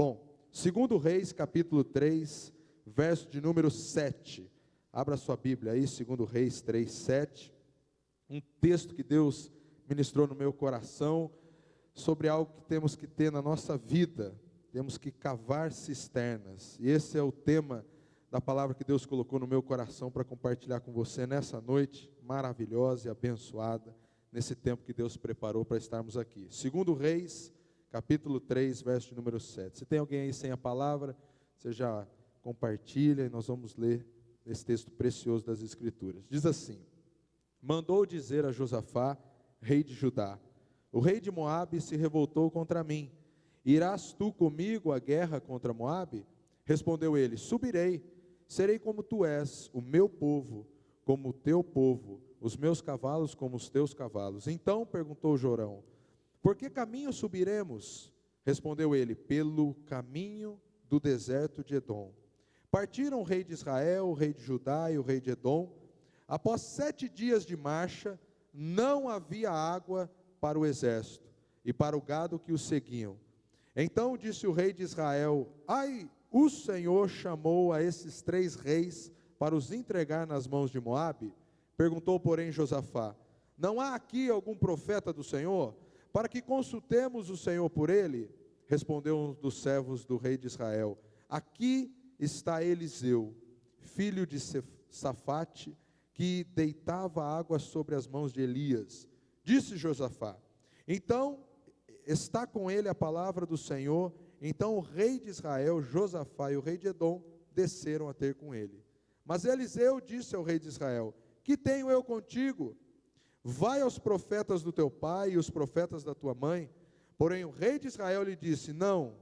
Bom, 2 Reis, capítulo 3, verso de número 7. Abra sua Bíblia aí, 2 Reis 3, 7. Um texto que Deus ministrou no meu coração sobre algo que temos que ter na nossa vida. Temos que cavar cisternas. E esse é o tema da palavra que Deus colocou no meu coração para compartilhar com você nessa noite maravilhosa e abençoada, nesse tempo que Deus preparou para estarmos aqui. 2 Reis, capítulo 3, verso de número 7. Se tem alguém aí sem a palavra, você já compartilha e nós vamos ler esse texto precioso das Escrituras. Diz assim: mandou dizer a Josafá, rei de Judá: o rei de Moabe se revoltou contra mim. Irás tu comigo à guerra contra Moabe? Respondeu ele: subirei, serei como tu és, o meu povo como o teu povo, os meus cavalos como os teus cavalos. Então perguntou Jorão: por que caminho subiremos? Respondeu ele: pelo caminho do deserto de Edom. Partiram o rei de Israel, o rei de Judá e o rei de Edom. Após 7 dias de marcha, não havia água para o exército e para o gado que os seguiam. Então disse o rei de Israel: ai, o Senhor chamou a esses 3 reis para os entregar nas mãos de Moabe? Perguntou, porém, Josafá: não há aqui algum profeta do Senhor, para que consultemos o Senhor por ele? Respondeu um dos servos do rei de Israel: aqui está Eliseu, filho de Safate, que deitava água sobre as mãos de Elias. Disse Josafá: então está com ele a palavra do Senhor. Então o rei de Israel, Josafá e o rei de Edom desceram a ter com ele. Mas Eliseu disse ao rei de Israel: que tenho eu contigo? Vai aos profetas do teu pai e os profetas da tua mãe. Porém o rei de Israel lhe disse: não,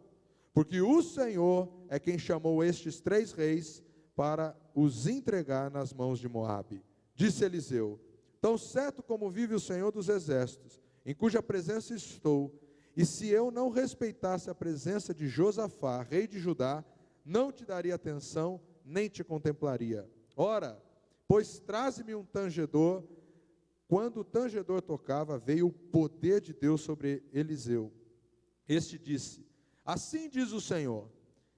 porque o Senhor é quem chamou estes 3 reis para os entregar nas mãos de Moabe. Disse Eliseu: tão certo como vive o Senhor dos exércitos, em cuja presença estou, e se eu não respeitasse a presença de Josafá, rei de Judá, não te daria atenção, nem te contemplaria. Ora, pois traze-me um tangedor. Quando o tangedor tocava, veio o poder de Deus sobre Eliseu. Este disse: assim diz o Senhor: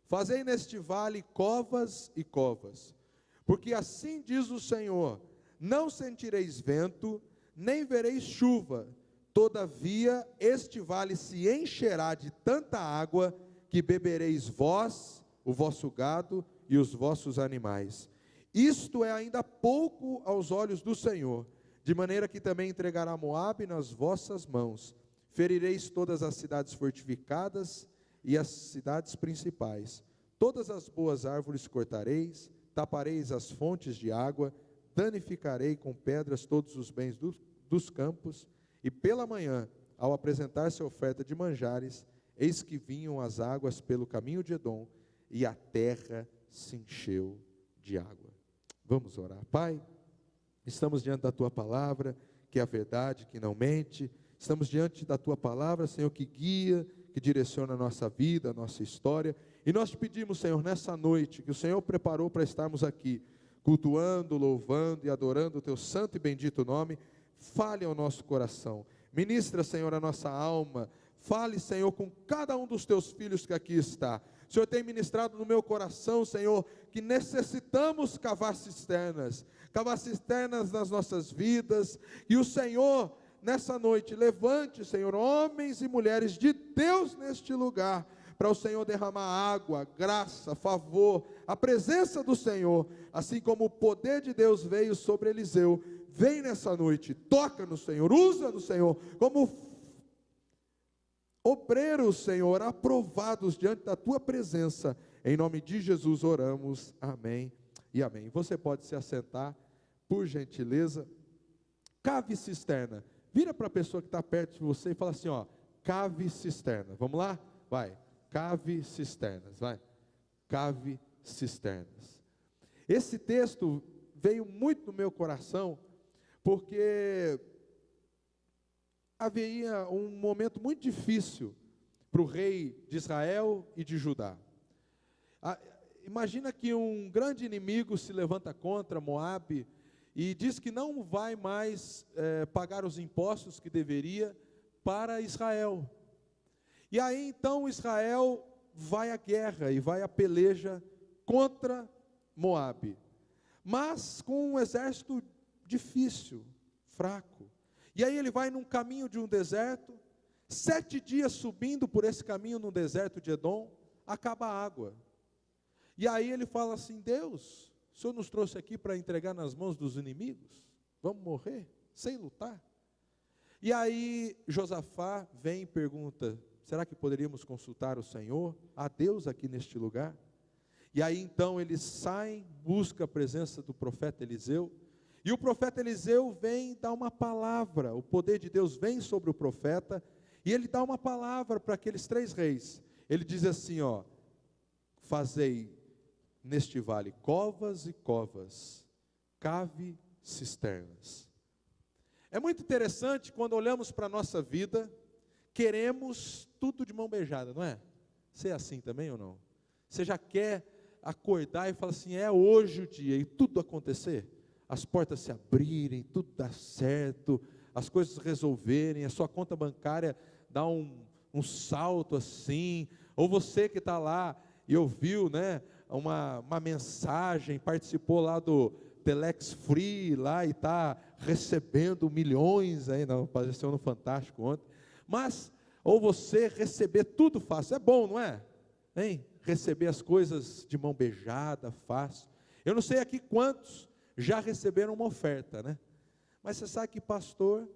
fazei neste vale covas e covas, porque assim diz o Senhor: não sentireis vento, nem vereis chuva, todavia este vale se encherá de tanta água, que bebereis vós, o vosso gado e os vossos animais. Isto é ainda pouco aos olhos do Senhor, de maneira que também entregará Moabe nas vossas mãos. Ferireis todas as cidades fortificadas e as cidades principais. Todas as boas árvores cortareis, tapareis as fontes de água, danificarei com pedras todos os bens dos campos. E pela manhã, ao apresentar-se a oferta de manjares, eis que vinham as águas pelo caminho de Edom, e a terra se encheu de água. Vamos orar. Pai, estamos diante da Tua palavra, que é a verdade, que não mente. Estamos diante da Tua palavra, Senhor, que guia, que direciona a nossa vida, a nossa história. E nós te pedimos, Senhor, nessa noite, que o Senhor preparou para estarmos aqui, cultuando, louvando e adorando o Teu santo e bendito nome. Fale ao nosso coração. Ministra, Senhor, a nossa alma. Fale, Senhor, com cada um dos Teus filhos que aqui está. O Senhor tem ministrado no meu coração, Senhor, que necessitamos cavar cisternas nas nossas vidas. E o Senhor, nessa noite, levante, Senhor, homens e mulheres de Deus neste lugar, para o Senhor derramar água, graça, favor, a presença do Senhor, assim como o poder de Deus veio sobre Eliseu. Vem nessa noite, toca no Senhor, usa no Senhor, como obreiros, Senhor, aprovados diante da Tua presença. Em nome de Jesus oramos, amém e amém. Você pode se assentar, por gentileza. Cave cisterna. Vira para a pessoa que está perto de você e fala assim, ó: cave cisterna. Vamos lá? Vai. Cave cisternas, vai. Cave cisternas. Esse texto veio muito no meu coração, porque havia um momento muito difícil para o rei de Israel e de Judá. Imagina que um grande inimigo se levanta contra Moabe e diz que não vai mais pagar os impostos que deveria para Israel. E aí então Israel vai à guerra e vai à peleja contra Moabe, mas com um exército difícil, fraco. E aí ele vai num caminho de um deserto, 7 dias subindo por esse caminho no deserto de Edom, acaba a água. E aí ele fala assim: Deus, o Senhor nos trouxe aqui para entregar nas mãos dos inimigos? Vamos morrer sem lutar? E aí Josafá vem e pergunta: será que poderíamos consultar o Senhor? Há Deus aqui neste lugar? E aí então eles saem, buscam a presença do profeta Eliseu, e o profeta Eliseu vem dar uma palavra, o poder de Deus vem sobre o profeta, e ele dá uma palavra para aqueles 3 reis. Ele diz assim, ó: fazei neste vale covas e covas, cave cisternas. É muito interessante quando olhamos para a nossa vida, queremos tudo de mão beijada, não é? Você é assim também ou não? Você já quer acordar e falar assim: é hoje o dia, e tudo acontecer, as portas se abrirem, tudo dar certo, as coisas resolverem, a sua conta bancária dar um salto assim, ou você que está lá e ouviu, né, uma mensagem, participou lá do Telex Free, lá, e está recebendo milhões, aí, não, apareceu no Fantástico ontem, mas, ou você receber tudo fácil, é bom, não é? Hein? Receber as coisas de mão beijada, fácil. Eu não sei aqui quantos já receberam uma oferta, né? Mas você sabe que pastor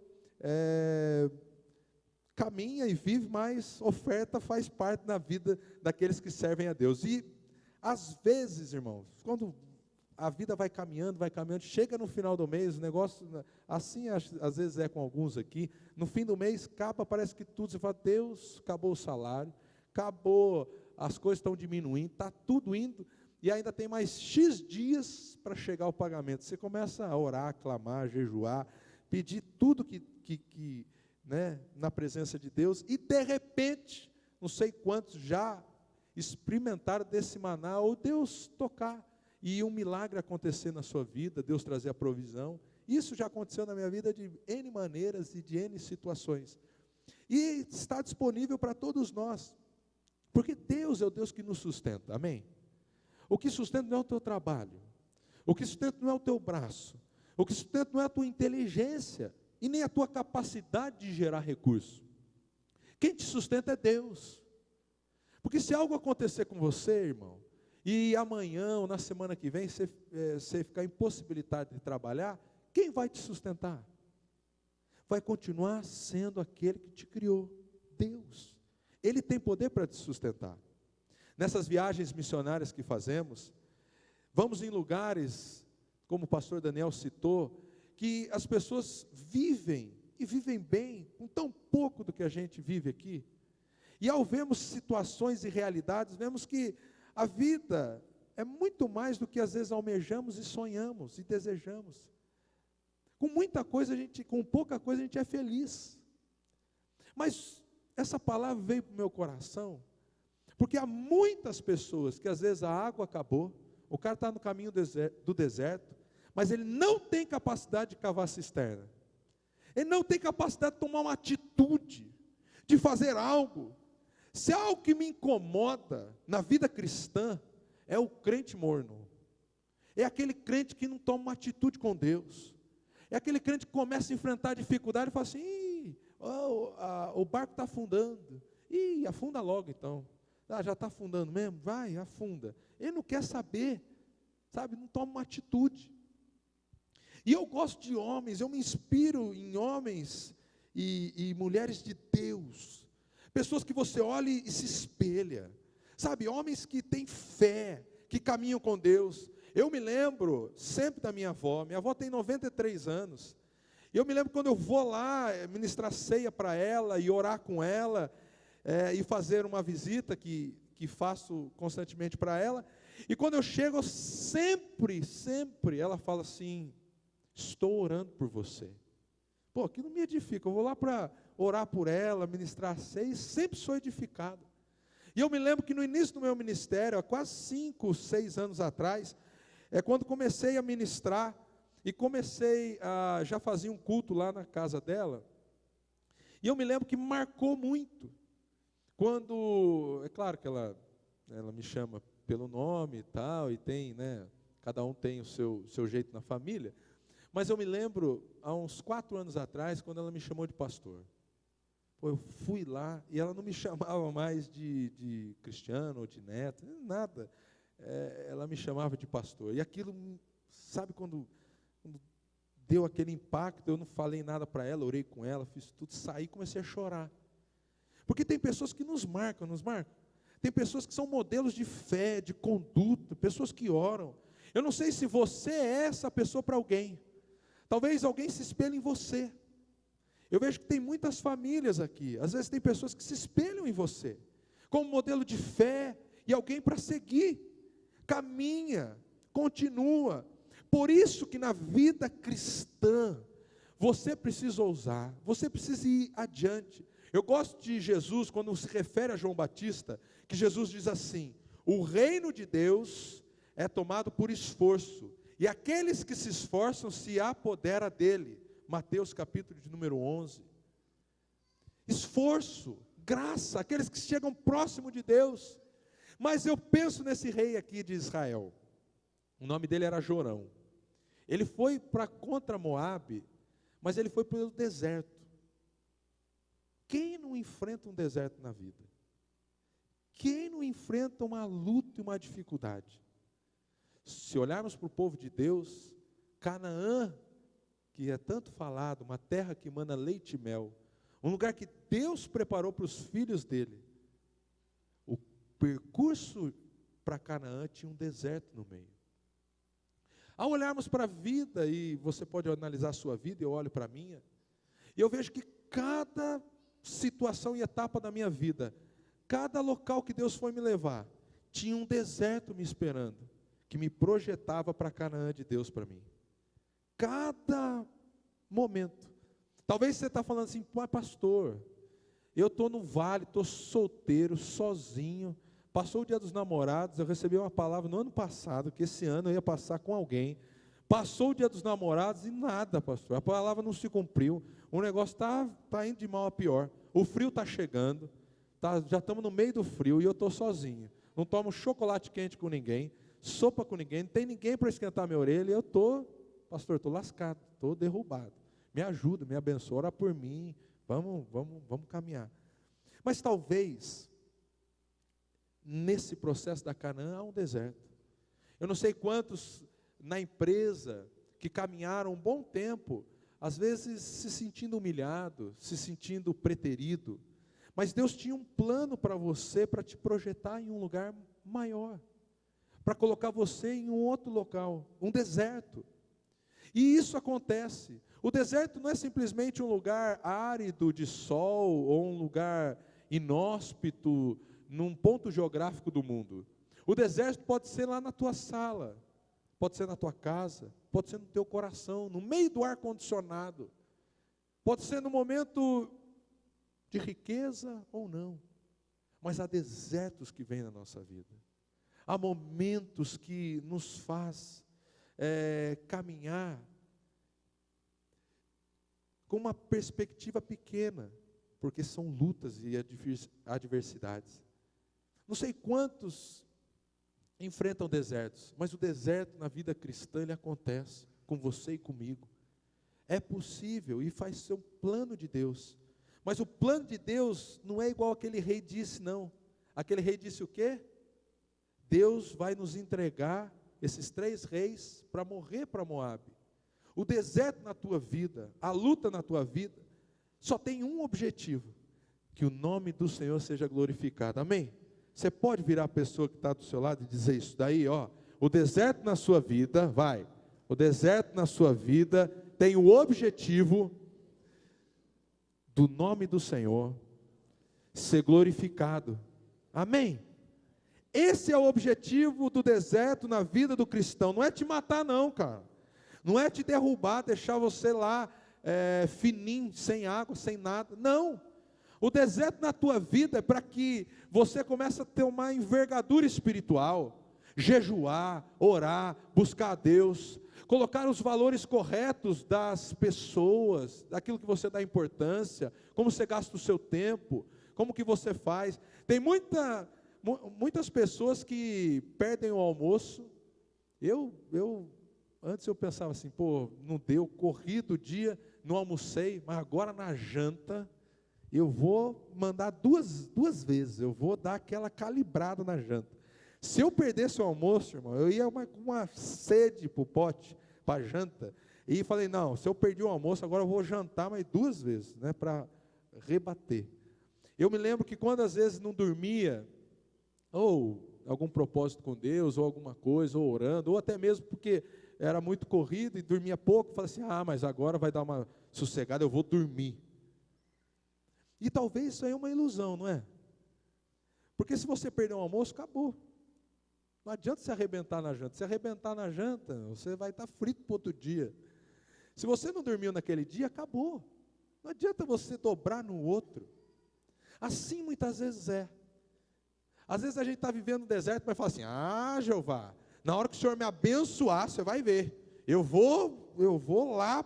caminha e vive, mas oferta faz parte da vida daqueles que servem a Deus. E às vezes, irmãos, quando a vida vai caminhando, chega no final do mês, o negócio, assim às vezes é com alguns aqui, no fim do mês, acaba, parece que tudo, você fala: Deus, acabou o salário, acabou, as coisas estão diminuindo, está tudo indo, e ainda tem mais X dias para chegar o pagamento. Você começa a orar, clamar, jejuar, pedir tudo que né, na presença de Deus, e de repente, não sei quantos já experimentaram desse maná, ou Deus tocar, e um milagre acontecer na sua vida, Deus trazer a provisão. Isso já aconteceu na minha vida de N maneiras e de N situações, e está disponível para todos nós, porque Deus é o Deus que nos sustenta, amém? O que sustenta não é o teu trabalho, o que sustenta não é o teu braço, o que sustenta não é a tua inteligência, e nem a tua capacidade de gerar recurso. Quem te sustenta é Deus. Porque se algo acontecer com você, irmão, e amanhã ou na semana que vem você ficar impossibilitado de trabalhar, quem vai te sustentar? Vai continuar sendo aquele que te criou, Deus. Ele tem poder para te sustentar. Nessas viagens missionárias que fazemos, vamos em lugares, como o pastor Daniel citou, que as pessoas vivem, e vivem bem, com tão pouco do que a gente vive aqui. E ao vermos situações e realidades, vemos que a vida é muito mais do que às vezes almejamos e sonhamos e desejamos. Com muita coisa com pouca coisa a gente é feliz. Mas essa palavra veio para o meu coração, porque há muitas pessoas que às vezes a água acabou, o cara está no caminho do deserto, mas ele não tem capacidade de cavar cisterna. Ele não tem capacidade de tomar uma atitude, de fazer algo. Se há algo que me incomoda na vida cristã, é o crente morno. É aquele crente que não toma uma atitude com Deus. É aquele crente que começa a enfrentar dificuldade e fala assim: o barco está afundando. Afunda logo então. Já está afundando mesmo? Vai, afunda. Ele não quer saber, sabe? Não toma uma atitude. E eu gosto de homens, eu me inspiro em homens e mulheres de Deus, pessoas que você olha e se espelha, sabe, homens que têm fé, que caminham com Deus. Eu me lembro sempre da minha avó tem 93 anos, e eu me lembro quando eu vou lá ministrar ceia para ela, e orar com ela, e fazer uma visita que faço constantemente para ela, e quando eu chego, sempre ela fala assim: estou orando por você. Pô, aquilo me edifica. Eu vou lá para orar por ela, ministrar ceia, e sempre sou edificado. E eu me lembro que no início do meu ministério, há quase 5, 6 anos atrás, quando comecei a ministrar, e já fazia um culto lá na casa dela, e eu me lembro que marcou muito, quando, é claro que ela ela me chama pelo nome e tal, e tem, né, cada um tem o seu jeito na família. Mas eu me lembro, há uns 4 anos atrás, quando ela me chamou de pastor. Pô, eu fui lá, e ela não me chamava mais de Cristiano ou de Neto, nada. Ela me chamava de pastor. E aquilo, sabe, quando deu aquele impacto, eu não falei nada para ela, orei com ela, fiz tudo, saí e comecei a chorar. Porque tem pessoas que nos marcam. Tem pessoas que são modelos de fé, de conduta, pessoas que oram. Eu não sei se você é essa pessoa para alguém. Talvez alguém se espelhe em você. Eu vejo que tem muitas famílias aqui, às vezes tem pessoas que se espelham em você, como modelo de fé, e alguém para seguir. Caminha, continua. Por isso que na vida cristã, você precisa ousar, você precisa ir adiante. Eu gosto de Jesus, quando se refere a João Batista, que Jesus diz assim: o reino de Deus é tomado por esforço, e aqueles que se esforçam se apodera dele. Mateus capítulo de número 11. Esforço, graça, aqueles que chegam próximo de Deus. Mas eu penso nesse rei aqui de Israel, o nome dele era Jorão. Ele foi para contra Moabe, mas ele foi pelo deserto. Quem não enfrenta um deserto na vida? Quem não enfrenta uma luta e uma dificuldade? Se olharmos para o povo de Deus, Canaã, que é tanto falado, uma terra que emana leite e mel, um lugar que Deus preparou para os filhos dele. O percurso para Canaã tinha um deserto no meio. Ao olharmos para a vida, e você pode analisar a sua vida, eu olho para a minha, e eu vejo que cada situação e etapa da minha vida, cada local que Deus foi me levar, tinha um deserto me esperando, que me projetava para Canaã de Deus para mim. Cada momento. Talvez você está falando assim: mas pastor, eu estou no vale, estou solteiro, sozinho, passou o dia dos namorados, eu recebi uma palavra no ano passado, que esse ano eu ia passar com alguém, passou o dia dos namorados e nada, pastor, a palavra não se cumpriu, o negócio está indo de mal a pior, o frio está chegando, já estamos no meio do frio e eu estou sozinho, não tomo chocolate quente com ninguém, sopa com ninguém, não tem ninguém para esquentar minha orelha, e eu estou, pastor, estou lascado, estou derrubado, me ajuda, me abençoa, ora por mim, vamos caminhar. Mas talvez, nesse processo da Canaã, há um deserto. Eu não sei quantos na empresa que caminharam um bom tempo, às vezes se sentindo humilhado, se sentindo preterido, mas Deus tinha um plano para você, para te projetar em um lugar maior, para colocar você em um outro local, um deserto. E isso acontece. O deserto não é simplesmente um lugar árido de sol, ou um lugar inóspito, num ponto geográfico do mundo. O deserto pode ser lá na tua sala, pode ser na tua casa, pode ser no teu coração, no meio do ar-condicionado, pode ser no momento de riqueza ou não, mas há desertos que vêm na nossa vida, há momentos que nos faz caminhar com uma perspectiva pequena, porque são lutas e adversidades. Não sei quantos enfrentam desertos, mas o deserto na vida cristã, ele acontece com você e comigo. É possível e faz ser um plano de Deus. Mas o plano de Deus não é igual aquele rei disse, não. Aquele rei disse o quê? Deus vai nos entregar esses 3 reis para morrer para Moabe. O deserto na tua vida, a luta na tua vida, só tem um objetivo: que o nome do Senhor seja glorificado. Amém? Você pode virar a pessoa que está do seu lado e dizer isso daí, ó. O deserto na sua vida, o deserto na sua vida tem o objetivo do nome do Senhor ser glorificado. Amém? Esse é o objetivo do deserto na vida do cristão. Não é te matar não, cara. Não é te derrubar, deixar você lá fininho, sem água, sem nada. Não. O deserto na tua vida é para que você comece a ter uma envergadura espiritual, jejuar, orar, buscar a Deus, colocar os valores corretos das pessoas, daquilo que você dá importância, como você gasta o seu tempo, como que você faz. Tem muita Muitas pessoas que perdem o almoço, antes eu pensava assim, pô, não deu, corri do dia, não almocei, mas agora na janta, eu vou mandar duas vezes, eu vou dar aquela calibrada na janta. Se eu perdesse o almoço, irmão, eu ia com uma sede para o pote, para a janta, e falei, não, se eu perdi o almoço, agora eu vou jantar mais 2 vezes, né, para rebater. Eu me lembro que quando às vezes não dormia, ou algum propósito com Deus, ou alguma coisa, ou orando, ou até mesmo porque era muito corrido e dormia pouco, falei assim, mas agora vai dar uma sossegada, eu vou dormir. E talvez isso aí é uma ilusão, não é? Porque se você perder o almoço, acabou. Não adianta se arrebentar na janta. Se arrebentar na janta, você vai estar frito para outro dia. Se você não dormiu naquele dia, acabou. Não adianta você dobrar no outro. Assim muitas vezes é. Às vezes a gente está vivendo no deserto, mas fala assim, Jeová, na hora que o Senhor me abençoar, você vai ver. Eu vou lá,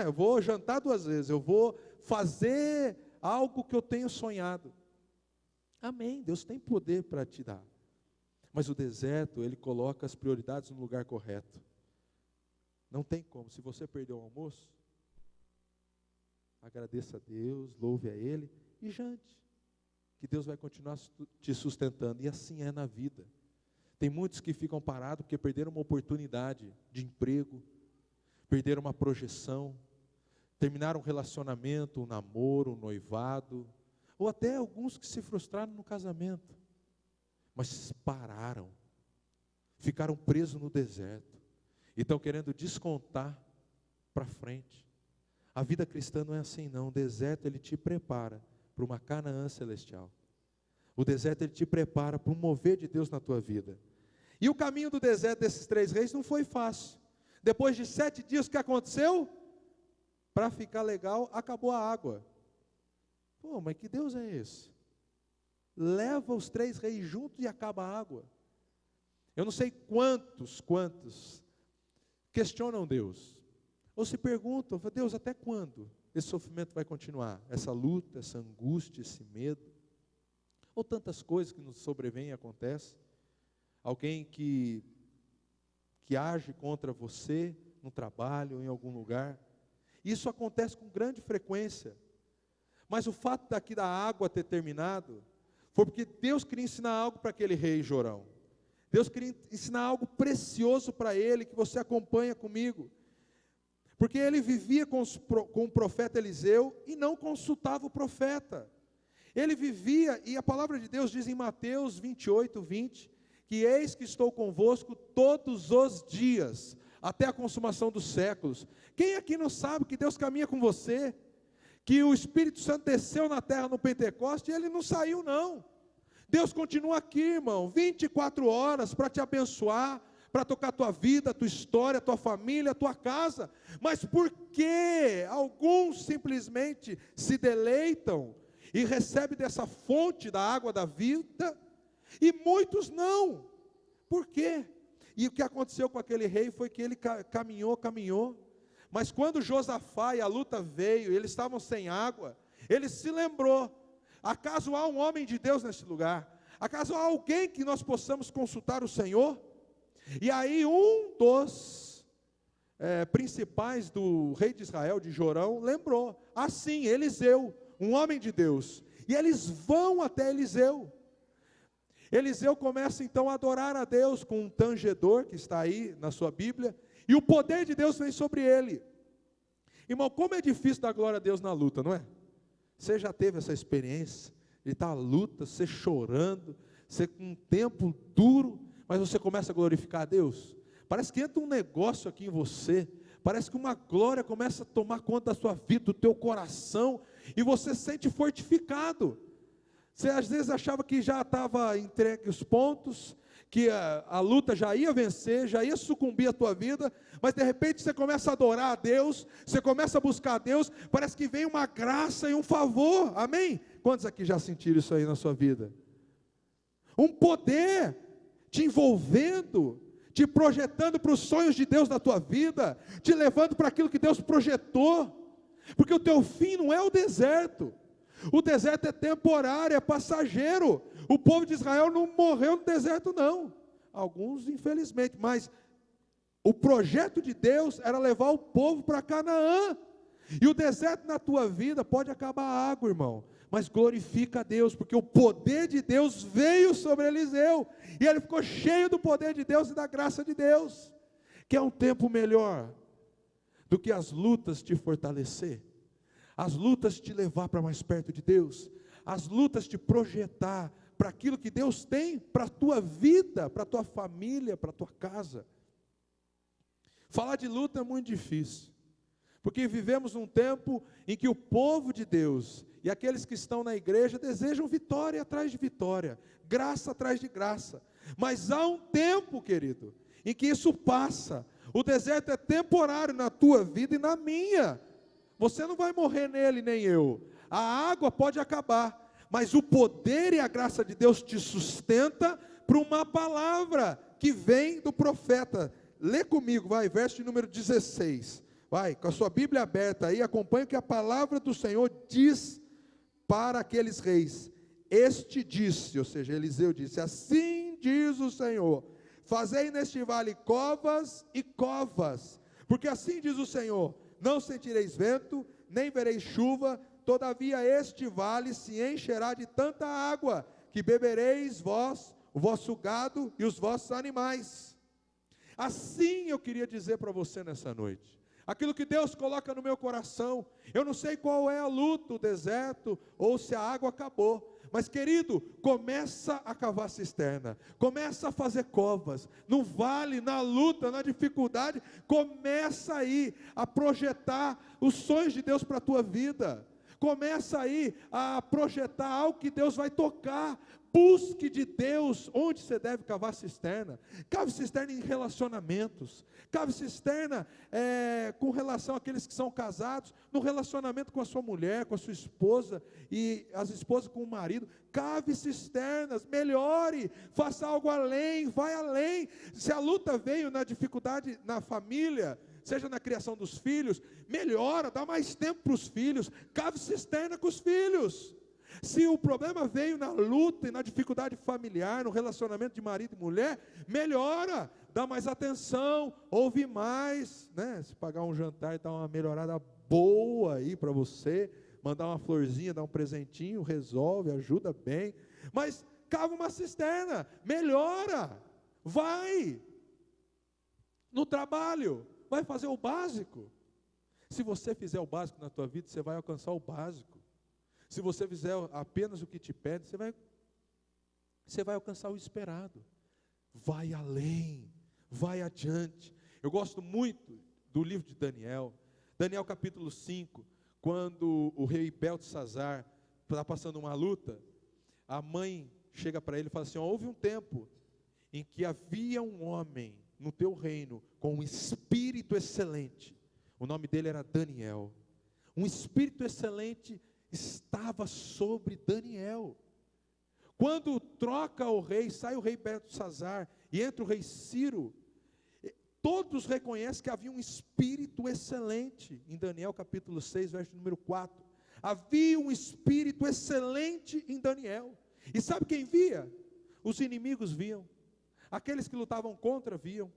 eu vou jantar 2 vezes, eu vou fazer algo que eu tenho sonhado. Amém, Deus tem poder para te dar. Mas o deserto, ele coloca as prioridades no lugar correto. Não tem como, se você perdeu o almoço, agradeça a Deus, louve a Ele e jante. Que Deus vai continuar te sustentando, e assim é na vida. Tem muitos que ficam parados porque perderam uma oportunidade de emprego, perderam uma projeção, terminaram um relacionamento, um namoro, um noivado, ou até alguns que se frustraram no casamento, mas pararam, ficaram presos no deserto, e estão querendo descontar para frente. A vida cristã não é assim não, o deserto ele te prepara para uma Canaã celestial. O deserto ele te prepara para um mover de Deus na tua vida. E o caminho do deserto desses 3 reis não foi fácil. Depois de 7 dias, o que aconteceu? Para ficar legal, acabou a água. Pô, mas que Deus é esse? Leva os 3 reis juntos e acaba a água. Eu não sei quantos questionam Deus. Ou se perguntam, Deus, até quando esse sofrimento vai continuar? Essa luta, essa angústia, esse medo. Ou tantas coisas que nos sobrevêm e acontecem. Alguém que age contra você no trabalho ou em algum lugar. Isso acontece com grande frequência. Mas o fato daqui da água ter terminado, foi porque Deus queria ensinar algo para aquele rei Jorão. Deus queria ensinar algo precioso para ele, que você acompanha comigo. Porque ele vivia com o profeta Eliseu e não consultava o profeta. Ele vivia, e a palavra de Deus diz em Mateus 28, 20, que eis que estou convosco todos os dias, até a consumação dos séculos. Quem aqui não sabe que Deus caminha com você? Que o Espírito Santo desceu na terra no Pentecoste e ele não saiu não. Deus continua aqui, irmão, 24 horas para te abençoar, para tocar a tua vida, a tua história, a tua família, a tua casa. Mas por que alguns simplesmente se deleitam e recebem dessa fonte da água da vida, e muitos não? Por quê? E o que aconteceu com aquele rei foi que ele caminhou, mas quando Josafá e a luta veio, eles estavam sem água, ele se lembrou, acaso há um homem de Deus nesse lugar? Acaso há alguém que nós possamos consultar o Senhor? E aí um dos principais do rei de Israel, de Jorão, lembrou, assim, Eliseu, um homem de Deus, e eles vão até Eliseu. Eliseu começa então a adorar a Deus com um tangedor, que está aí na sua Bíblia, e o poder de Deus vem sobre ele. Irmão, como é difícil dar glória a Deus na luta, não é? Você já teve essa experiência de estar na luta, você chorando, você com um tempo duro, mas você começa a glorificar a Deus? Parece que entra um negócio aqui em você, parece que uma glória começa a tomar conta da sua vida, do teu coração, e você se sente fortificado. Você às vezes achava que já estava entregue os pontos, que a luta já ia vencer, já ia sucumbir a tua vida, mas de repente você começa a adorar a Deus, você começa a buscar a Deus, parece que vem uma graça e um favor, amém? Quantos aqui já sentiram isso aí na sua vida? Um poder te envolvendo, te projetando para os sonhos de Deus na tua vida, te levando para aquilo que Deus projetou, porque o teu fim não é o deserto é temporário, é passageiro. O povo de Israel não morreu no deserto, não. Alguns, infelizmente, mas o projeto de Deus era levar o povo para Canaã. E o deserto na tua vida pode acabar a água, irmão, mas glorifica a Deus, porque o poder de Deus veio sobre Eliseu, e ele ficou cheio do poder de Deus e da graça de Deus. Quer um tempo melhor do que as lutas te fortalecer, as lutas te levar para mais perto de Deus, as lutas te projetar para aquilo que Deus tem para a tua vida, para a tua família, para a tua casa. Falar de luta é muito difícil, porque vivemos num tempo em que o povo de Deus e aqueles que estão na igreja desejam vitória atrás de vitória, graça atrás de graça. Mas há um tempo, querido, em que isso passa. O deserto é temporário na tua vida e na minha. Você não vai morrer nele, nem eu. A água pode acabar, mas o poder e a graça de Deus te sustenta para uma palavra que vem do profeta. Lê comigo, vai, verso de número 16. Vai, com a sua Bíblia aberta aí, acompanha o que a palavra do Senhor diz para aqueles reis. Este disse, ou seja, Eliseu disse, assim diz o Senhor, fazei neste vale covas e covas, porque assim diz o Senhor, não sentireis vento, nem vereis chuva, todavia este vale se encherá de tanta água, que bebereis vós, o vosso gado e os vossos animais. Assim eu queria dizer para você nessa noite, aquilo que Deus coloca no meu coração. Eu não sei qual é a luta, o deserto, ou se a água acabou, mas querido, começa a cavar cisterna, começa a fazer covas, no vale, na luta, na dificuldade, começa aí a projetar os sonhos de Deus para a tua vida, começa aí a projetar algo que Deus vai tocar. Busque de Deus onde você deve cavar cisterna. Cave cisterna em relacionamentos, cave cisterna com relação àqueles que são casados, no relacionamento com a sua mulher, com a sua esposa, e as esposas com o marido. Cave cisternas, melhore, faça algo além, vai além. Se a luta veio na dificuldade na família, seja na criação dos filhos, melhora, dá mais tempo para os filhos, cave cisterna com os filhos. Se o problema veio na luta e na dificuldade familiar, no relacionamento de marido e mulher, melhora, dá mais atenção, ouve mais, né? Se pagar um jantar e dar uma melhorada boa aí para você, mandar uma florzinha, dar um presentinho, resolve, ajuda bem, mas cava uma cisterna, melhora, vai, no trabalho, vai fazer o básico. Se você fizer o básico na tua vida, você vai alcançar o básico. Se você fizer apenas o que te pede, você vai alcançar o esperado. Vai além, vai adiante. Eu gosto muito do livro de Daniel. Daniel capítulo 5, quando o rei Beltesazar está passando uma luta, a mãe chega para ele e fala assim, houve um tempo em que havia um homem no teu reino com um espírito excelente. O nome dele era Daniel. Um espírito excelente estava sobre Daniel. Quando troca o rei, sai o rei Beltesazar e entra o rei Ciro, todos reconhecem que havia um espírito excelente. Em Daniel capítulo 6, verso número 4, havia um espírito excelente em Daniel. E sabe quem via? Os inimigos viam, aqueles que lutavam contra viam,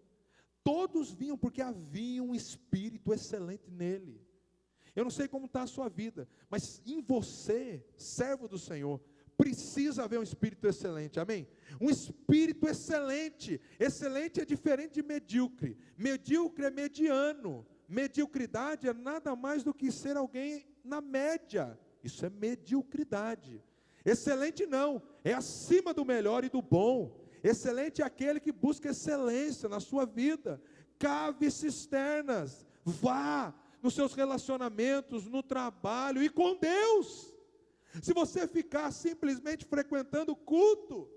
todos viam, porque havia um espírito excelente nele. Eu não sei como está a sua vida, mas em você, servo do Senhor, precisa haver um espírito excelente, amém? Um espírito excelente. Excelente é diferente de medíocre. Medíocre é mediano. Mediocridade é nada mais do que ser alguém na média. Isso é mediocridade. Excelente não, é acima do melhor e do bom. Excelente é aquele que busca excelência na sua vida. Cave cisternas, vá nos seus relacionamentos, no trabalho e com Deus. Se você ficar simplesmente frequentando o culto,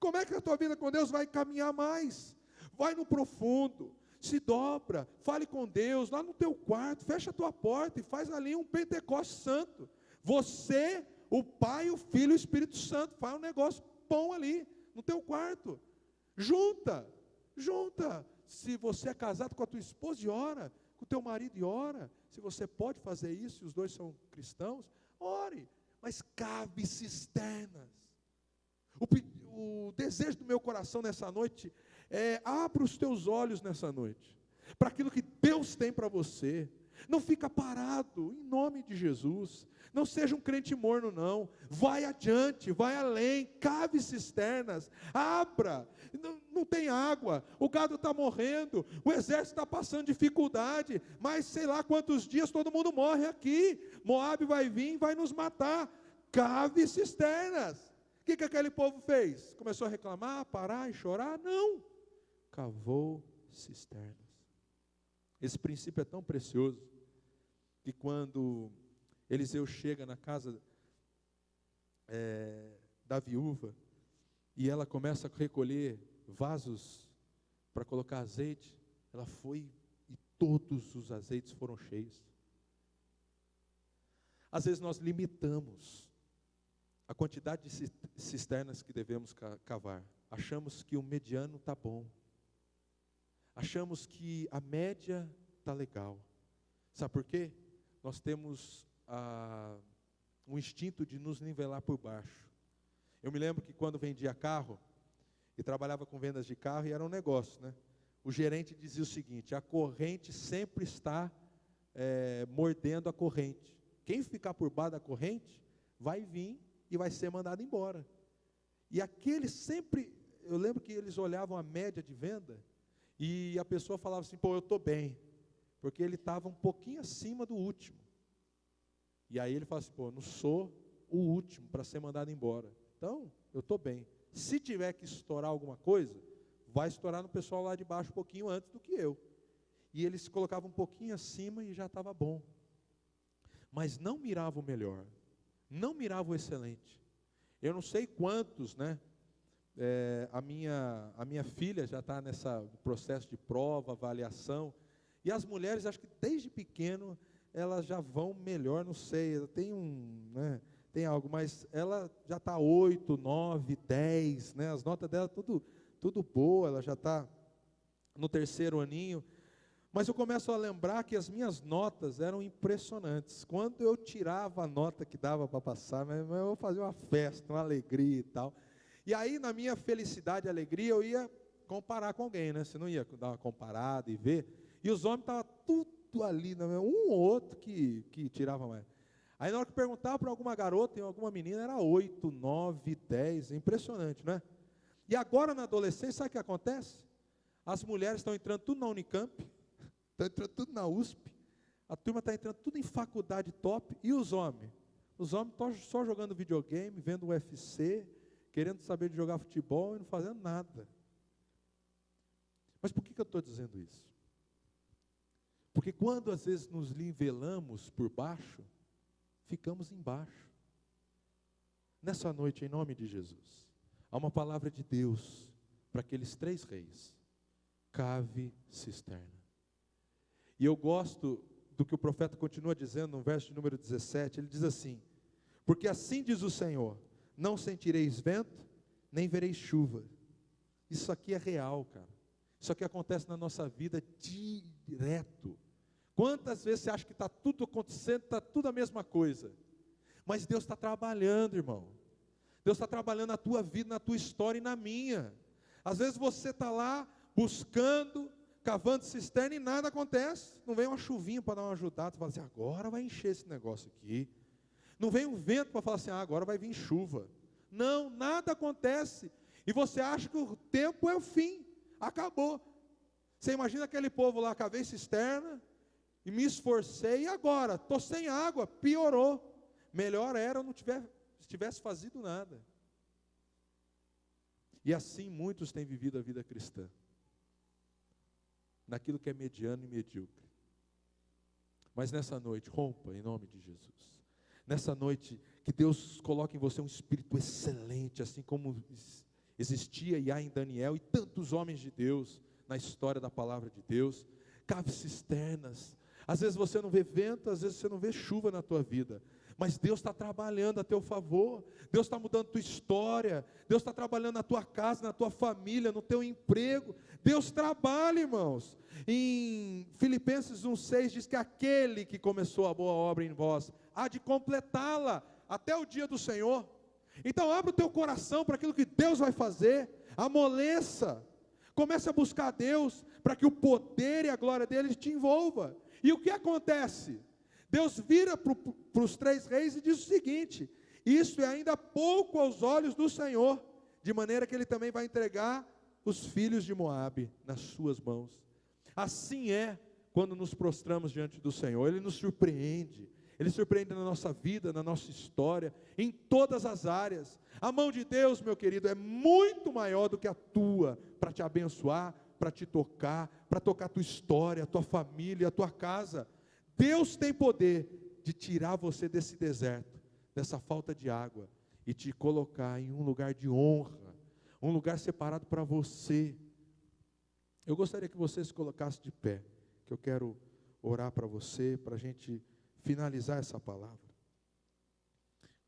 como é que a tua vida com Deus vai caminhar mais? Vai no profundo, se dobra, fale com Deus, lá no teu quarto, fecha a tua porta e faz ali um Pentecostes santo. Você, o Pai, o Filho e o Espírito Santo, faz um negócio bom ali, no teu quarto. Junta. Se você é casado com a tua esposa, e ora. Com o teu marido e ora. Se você pode fazer isso, e os dois são cristãos, ore. Mas cave cisternas. O desejo do meu coração nessa noite abra os teus olhos nessa noite, para aquilo que Deus tem para você. Não fica parado, em nome de Jesus. Não seja um crente morno, não. Vai adiante, vai além, cave cisternas, abra. Não tem água, o gado está morrendo, o exército está passando dificuldade, mas sei lá quantos dias todo mundo morre aqui. Moabe vai vir e vai nos matar. Cave cisternas. O que aquele povo fez? Começou a reclamar, parar e chorar? Não. Cavou cisternas. Esse princípio é tão precioso, que quando Eliseu chega na casa da viúva, e ela começa a recolher vasos para colocar azeite, ela foi e todos os azeites foram cheios. Às vezes nós limitamos a quantidade de cisternas que devemos cavar. Achamos que o mediano está bom. Achamos que a média está legal. Sabe por quê? Nós temos um instinto de nos nivelar por baixo. Eu me lembro que quando vendia carro, e trabalhava com vendas de carro, e era um negócio, né? O gerente dizia o seguinte: a corrente sempre está mordendo a corrente. Quem ficar por baixo da corrente, vai vir e vai ser mandado embora. E aquele sempre, eu lembro que eles olhavam a média de venda, e a pessoa falava assim: pô, eu estou bem, porque ele estava um pouquinho acima do último. E aí ele fala assim: pô, não sou o último para ser mandado embora, então eu estou bem. Se tiver que estourar alguma coisa, vai estourar no pessoal lá de baixo um pouquinho antes do que eu. E eles se colocavam um pouquinho acima e já estava bom. Mas não mirava o melhor, não mirava o excelente. Eu não sei quantos, né? A minha filha já está nesse processo de prova, avaliação, e as mulheres, acho que desde pequeno, elas já vão melhor, não sei, tem algo, mas ela já está 8, 9, 10, né? As notas dela tudo boa, ela já está no 3º aninho, mas eu começo a lembrar que as minhas notas eram impressionantes. Quando eu tirava a nota que dava para passar, mas eu fazia uma festa, uma alegria e tal. E aí, na minha felicidade e alegria, eu ia comparar com alguém, né? Você não ia dar uma comparada e ver. E os homens estavam tudo ali, né? Um ou outro que tirava mais. Aí, na hora que perguntava para alguma garota, alguma menina, era 8, 9, 10, impressionante, né? E agora, na adolescência, sabe o que acontece? As mulheres estão entrando tudo na Unicamp, estão entrando tudo na USP, a turma está entrando tudo em faculdade top, e os homens? Os homens estão só jogando videogame, vendo UFC, querendo saber de jogar futebol e não fazendo nada. Mas por que eu estou dizendo isso? Porque quando às vezes nos nivelamos por baixo, ficamos embaixo. Nessa noite, em nome de Jesus, há uma palavra de Deus para aqueles 3 reis: cave cisterna. E eu gosto do que o profeta continua dizendo no verso de número 17, ele diz assim: porque assim diz o Senhor, não sentireis vento, nem vereis chuva. Isso aqui é real, cara. Isso aqui acontece na nossa vida direto. Quantas vezes você acha que está tudo acontecendo, está tudo a mesma coisa? Mas Deus está trabalhando, irmão. Deus está trabalhando na tua vida, na tua história e na minha. Às vezes você está lá buscando, cavando cisterna e nada acontece. Não vem uma chuvinha para dar uma ajudada, você fala assim: agora vai encher esse negócio aqui. Não vem um vento para falar assim: agora vai vir chuva. Não, nada acontece. E você acha que o tempo é o fim, acabou. Você imagina aquele povo lá: cavei cisterna e me esforcei, e agora? Estou sem água, piorou. Melhor era eu não tivesse fazido nada. E assim muitos têm vivido a vida cristã, naquilo que é mediano e medíocre. Mas nessa noite, rompa em nome de Jesus. Nessa noite, que Deus coloque em você um espírito excelente, assim como existia e há em Daniel e tantos homens de Deus na história da palavra de Deus. Cave cisternas. Às vezes você não vê vento, às vezes você não vê chuva na tua vida, mas Deus está trabalhando a teu favor. Deus está mudando a tua história. Deus está trabalhando na tua casa, na tua família, no teu emprego. Deus trabalha, irmãos. Em Filipenses 1,6 diz que aquele que começou a boa obra em vós há de completá-la até o dia do Senhor. Então abra o teu coração para aquilo que Deus vai fazer, amoleça, comece a buscar a Deus, para que o poder e a glória dele te envolva. E o que acontece? Deus vira para os 3 reis e diz o seguinte: isso é ainda pouco aos olhos do Senhor, de maneira que ele também vai entregar os filhos de Moabe nas suas mãos. Assim é quando nos prostramos diante do Senhor, ele nos surpreende. Ele surpreende na nossa vida, na nossa história, em todas as áreas. A mão de Deus, meu querido, é muito maior do que a tua, para te abençoar, para te tocar, para tocar a tua história, a tua família, a tua casa. Deus tem poder de tirar você desse deserto, dessa falta de água, e te colocar em um lugar de honra, um lugar separado para você. Eu gostaria que você se colocasse de pé, que eu quero orar para você, para a gente finalizar essa palavra.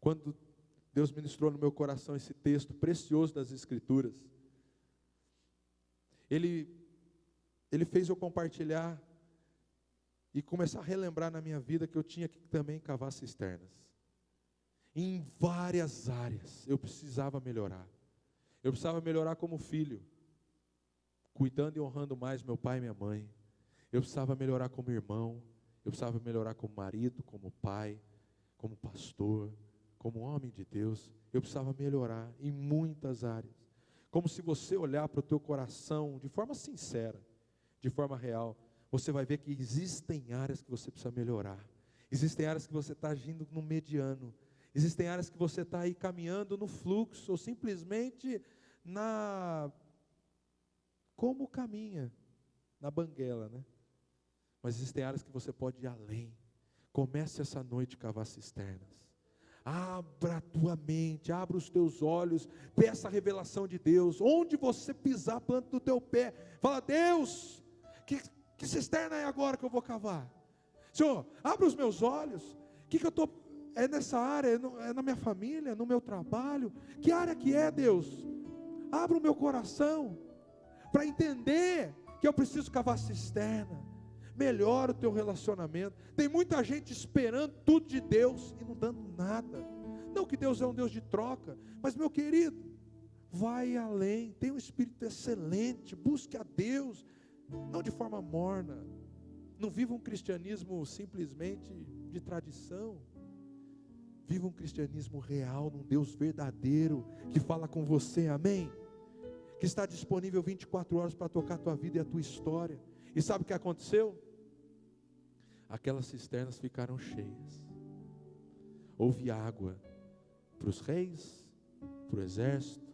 Quando Deus ministrou no meu coração esse texto precioso das Escrituras, Ele fez eu compartilhar e começar a relembrar na minha vida que eu tinha que também cavar cisternas. Em várias áreas eu precisava melhorar. Eu precisava melhorar como filho, cuidando e honrando mais meu pai e minha mãe. Eu precisava melhorar como irmão. Eu precisava melhorar como marido, como pai, como pastor, como homem de Deus. Eu precisava melhorar em muitas áreas. Como se você olhar para o teu coração de forma sincera, de forma real, você vai ver que existem áreas que você precisa melhorar. Existem áreas que você está agindo no mediano. Existem áreas que você está aí caminhando no fluxo, ou simplesmente como caminha, na banguela, né? Mas existem áreas que você pode ir além. Comece essa noite a cavar cisternas. Abra a tua mente, abra os teus olhos, peça a revelação de Deus. Onde você pisar a planta do teu pé, fala: Deus, que cisterna é agora que eu vou cavar? Senhor, abra os meus olhos. Que eu estou, é nessa área, é na minha família, no meu trabalho? Que área que é, Deus? Abra o meu coração, para entender que eu preciso cavar cisterna. Melhora o teu relacionamento. Tem muita gente esperando tudo de Deus e não dando nada. Não que Deus é um Deus de troca, mas, meu querido, vai além. Tem um espírito excelente. Busque a Deus, não de forma morna. Não viva um cristianismo simplesmente de tradição. Viva um cristianismo real, num Deus verdadeiro, que fala com você, amém? Que está disponível 24 horas para tocar a tua vida e a tua história. E sabe o que aconteceu? Aquelas cisternas ficaram cheias. Houve água para os reis, para o exército,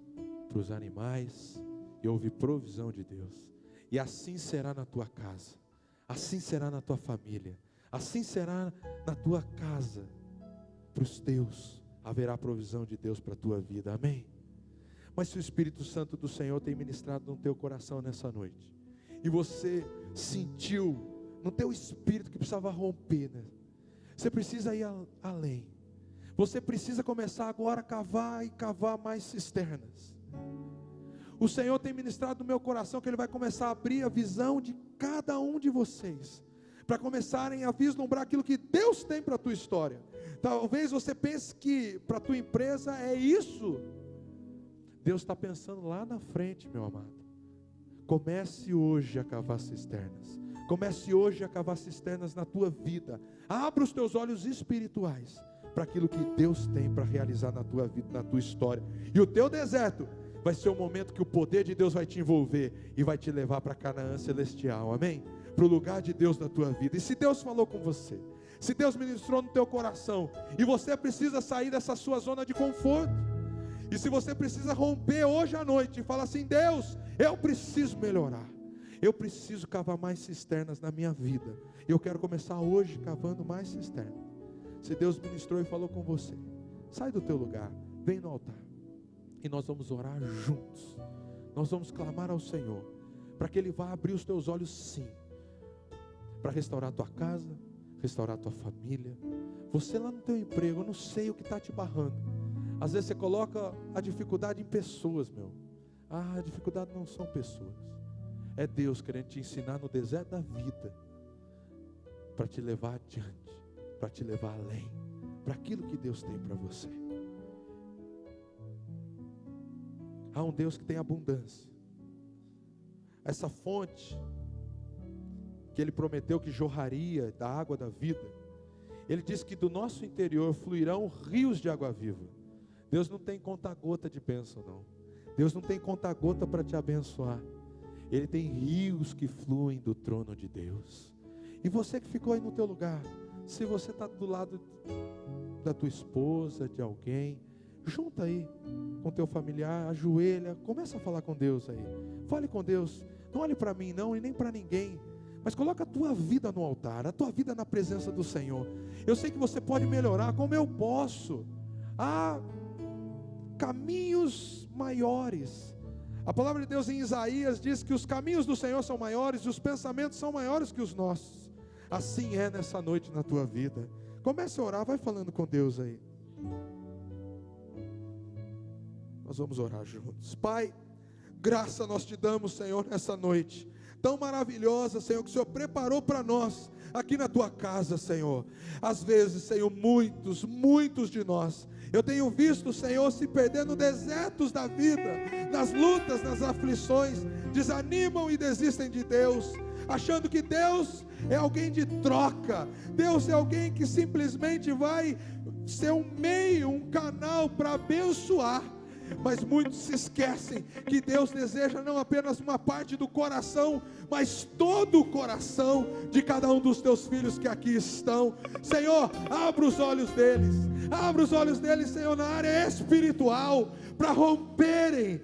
para os animais, e houve provisão de Deus. E assim será na tua casa, assim será na tua família, assim será na tua casa. Para os teus haverá provisão de Deus para a tua vida, amém? Mas se o Espírito Santo do Senhor tem ministrado no teu coração nessa noite, e você sentiu no teu espírito que precisava romper, né? Você precisa ir além. Você precisa começar agora a cavar e cavar mais cisternas. O Senhor tem ministrado no meu coração que Ele vai começar a abrir a visão de cada um de vocês, para começarem a vislumbrar aquilo que Deus tem para a tua história. Talvez você pense que para a tua empresa é isso. Deus está pensando lá na frente, meu amado. Comece hoje a cavar cisternas. Comece hoje a cavar cisternas na tua vida. Abra os teus olhos espirituais para aquilo que Deus tem para realizar na tua vida, na tua história. E o teu deserto vai ser o momento que o poder de Deus vai te envolver e vai te levar para Canaã celestial, amém? Para o lugar de Deus na tua vida. E se Deus falou com você, se Deus ministrou no teu coração, e você precisa sair dessa sua zona de conforto, e se você precisa romper hoje à noite e falar assim: Deus, eu preciso melhorar, eu preciso cavar mais cisternas na minha vida, eu quero começar hoje cavando mais cisternas. Se Deus ministrou e falou com você, sai do teu lugar, vem no altar, e nós vamos orar juntos. Nós vamos clamar ao Senhor, para que Ele vá abrir os teus olhos, sim, para restaurar a tua casa, restaurar a tua família. Você lá no teu emprego, eu não sei o que está te barrando. Às vezes você coloca a dificuldade em pessoas, meu. A dificuldade não são pessoas, é Deus querendo te ensinar no deserto da vida, para te levar adiante, para te levar além, para aquilo que Deus tem para você. Há um Deus que tem abundância. Essa fonte que Ele prometeu que jorraria da água da vida, Ele diz que do nosso interior fluirão rios de água viva. Deus não tem conta-gota de bênção, não. Deus não tem conta-gota para te abençoar. Ele tem rios que fluem do trono de Deus. E você que ficou aí no teu lugar, se você está do lado da tua esposa, de alguém, junta aí com teu familiar, ajoelha, começa a falar com Deus aí. Fale com Deus, não olhe para mim não e nem para ninguém, mas coloca a tua vida no altar, a tua vida na presença do Senhor. Eu sei que você pode melhorar, como eu posso. Há caminhos maiores. A palavra de Deus em Isaías diz que os caminhos do Senhor são maiores e os pensamentos são maiores que os nossos. Assim é nessa noite na tua vida. Comece a orar, vai falando com Deus aí. Nós vamos orar juntos. Pai, graça nós te damos, Senhor, nessa noite tão maravilhosa, Senhor, que o Senhor preparou para nós, aqui na tua casa, Senhor. Às vezes, Senhor, muitos de nós, eu tenho visto, Senhor, se perder no desertos da vida, nas lutas, nas aflições, desanimam e desistem de Deus, achando que Deus é alguém de troca, Deus é alguém que simplesmente vai ser um meio, um canal para abençoar. Mas muitos se esquecem que Deus deseja não apenas uma parte do coração, mas todo o coração de cada um dos teus filhos que aqui estão. Senhor, abra os olhos deles, Senhor, na área espiritual, para romperem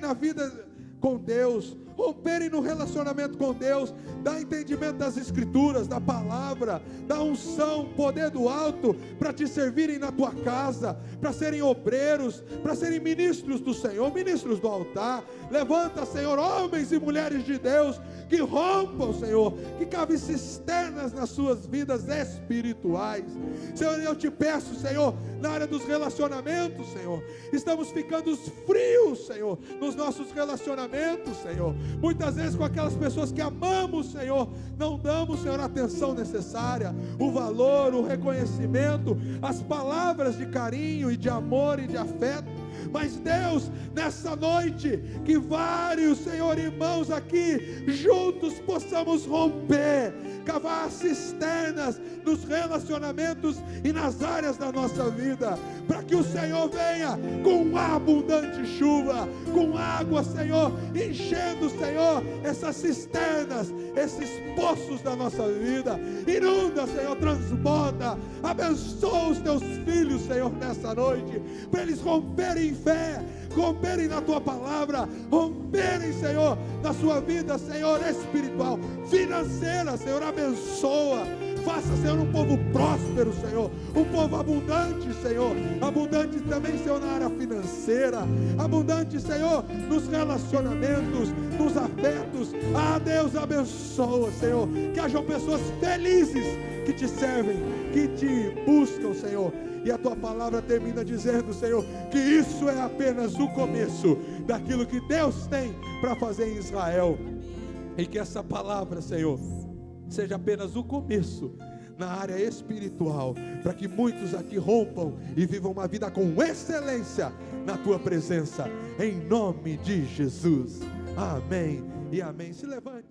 na vida com Deus, romperem no relacionamento com Deus. Dá entendimento das escrituras, da palavra, da unção, poder do alto, para te servirem na tua casa, para serem obreiros, para serem ministros do Senhor, ministros do altar. Levanta, Senhor, homens e mulheres de Deus, que rompam, Senhor, que cavem cisternas nas suas vidas espirituais. Senhor, eu te peço, Senhor, na área dos relacionamentos, Senhor, estamos ficando frios, Senhor, nos nossos relacionamentos, Senhor, muitas vezes com aquelas pessoas que amamos, Senhor, não damos, Senhor, a atenção necessária, o valor, o reconhecimento, as palavras de carinho e de amor e de afeto. Mas Deus, nessa noite, que vários, Senhor, irmãos aqui, juntos possamos romper, cavar cisternas nos relacionamentos e nas áreas da nossa vida, para que o Senhor venha com abundante chuva, com água, Senhor, enchendo, Senhor, essas cisternas, esses poços da nossa vida. Inunda, Senhor, transborda, abençoa os teus filhos, Senhor, nessa noite, para eles romperem em fé, romperem na tua palavra, romperem, Senhor, na sua vida, Senhor, espiritual, financeira, Senhor, abençoa. Faça, Senhor, um povo próspero, Senhor, um povo abundante, Senhor, abundante também, Senhor, na área financeira, abundante, Senhor, nos relacionamentos, nos afetos. Ah, Deus, abençoa, Senhor, que hajam pessoas felizes que te servem, que te buscam, Senhor. E a tua palavra termina dizendo, Senhor, que isso é apenas o começo daquilo que Deus tem para fazer em Israel. E que essa palavra, Senhor, seja apenas o começo na área espiritual, para que muitos aqui rompam e vivam uma vida com excelência na tua presença, em nome de Jesus. Amém e amém. Se levante.